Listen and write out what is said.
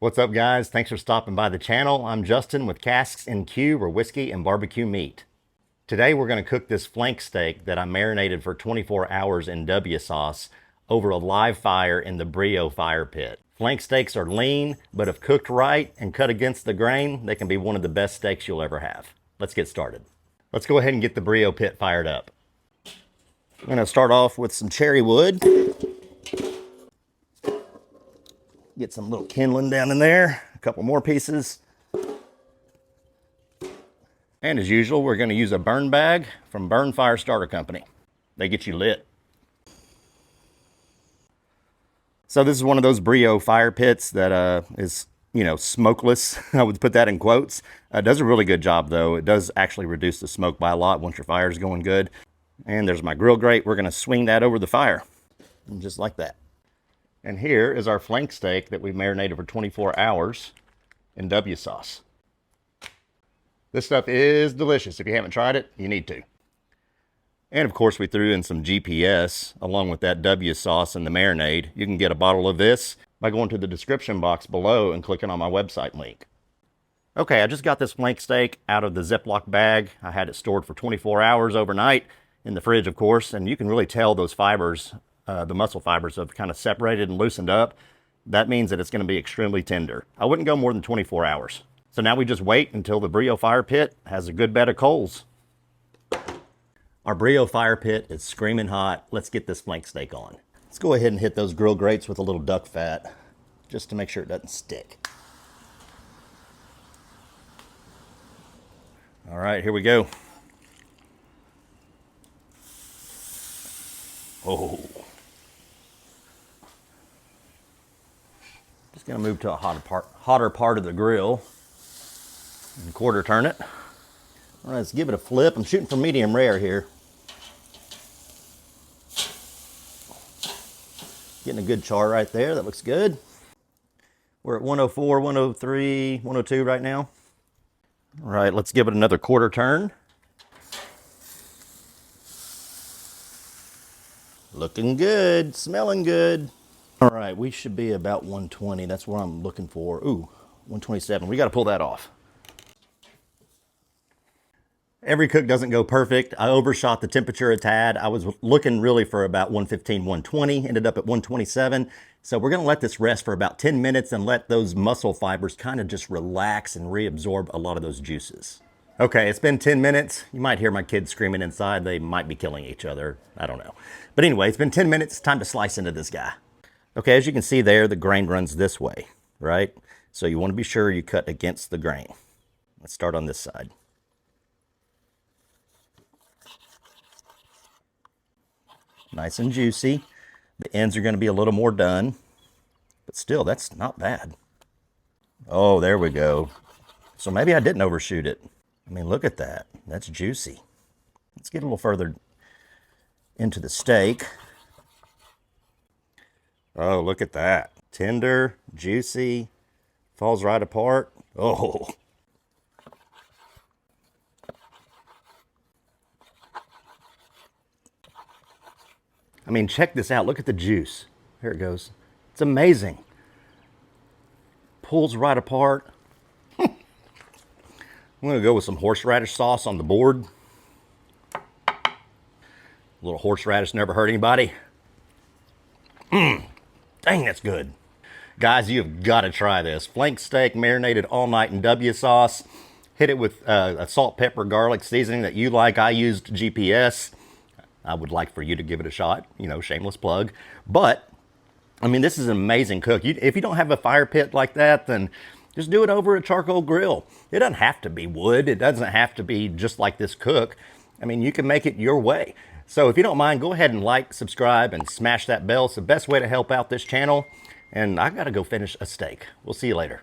What's up, guys? Thanks for stopping by the channel. I'm Justin with Casks-n-Que, where whiskey and barbecue meet. Today we're going to cook this flank steak that I marinated for 24 hours in W sauce over a live fire in the Breeo Fire Pit. Flank steaks are lean, but if cooked right and cut against the grain, they can be one of the best steaks you'll ever have. Let's get started. Let's go ahead and get the Breeo Pit fired up. I'm going to start off with some cherry wood. Get some little kindling down in there, a couple more pieces. And as usual, we're going to use a burn bag from Burn Fire Starter Company. They get you lit. So this is one of those Breeo fire pits that is, smokeless. I would put that in quotes. It does a really good job though. It does actually reduce the smoke by a lot once your fire is going good. And there's my grill grate. We're going to swing that over the fire, and just like that. And here is our flank steak that we marinated for 24 hours in W sauce. This stuff is delicious. If you haven't tried it, you need to. And of course, we threw in some GPS along with that W sauce and the marinade. You can get a bottle of this by going to the description box below and clicking on my website link. Okay, I just got this flank steak out of the Ziploc bag. I had it stored for 24 hours overnight in the fridge, of course, and you can really tell those fibers, the muscle fibers, have kind of separated and loosened up. That means that it's going to be extremely tender. I wouldn't go more than 24 hours. So now we just wait until the Breeo Fire Pit has a good bed of coals. Our Breeo Fire Pit is screaming hot. Let's get this flank steak on. Let's go ahead and hit those grill grates with a little duck fat, just to make sure it doesn't stick. All right, here we go. Oh. Just gonna move to a hotter part of the grill and quarter turn it. All right, let's give it a flip. I'm shooting for medium rare here. Getting a good char right there. That looks good. We're at 104, 103, 102 right now. All right, let's give it another quarter turn. Looking good, smelling good. All right, we should be about 120. That's what I'm looking for. Ooh, 127. We got to pull that off. Every cook doesn't go perfect. I overshot the temperature a tad. I was looking really for about 115, 120, ended up at 127. So we're gonna let this rest for about 10 minutes and let those muscle fibers kind of just relax and reabsorb a lot of those juices. Okay, it's been 10 minutes. You might hear my kids screaming inside. They might be killing each other. I don't know. But anyway, it's been 10 minutes. Time to slice into this guy. Okay, as you can see there, the grain runs this way, right? So you want to be sure you cut against the grain. Let's start on this side. Nice and juicy. The ends are going to be a little more done, but still, that's not bad. Oh, there we go. So maybe I didn't overshoot it. I mean, look at that. That's juicy. Let's get a little further into the steak. Oh, look at that. Tender, juicy, falls right apart. Oh. I mean, check this out. Look at the juice. Here it goes. It's amazing. Pulls right apart. I'm going to go with some horseradish sauce on the board. A little horseradish never hurt anybody. Dang, that's good. Guys, you've got to try this. Flank steak marinated all night in W sauce. Hit it with a salt, pepper, garlic seasoning that you like. I used GPS. I would like for you to give it a shot, shameless plug. But, I mean, this is an amazing cook. If you don't have a fire pit like that, then just do it over a charcoal grill. It doesn't have to be wood. It doesn't have to be just like this cook. I mean, you can make it your way. So if you don't mind, go ahead and like, subscribe, and smash that bell. It's the best way to help out this channel. And I got to go finish a steak. We'll see you later.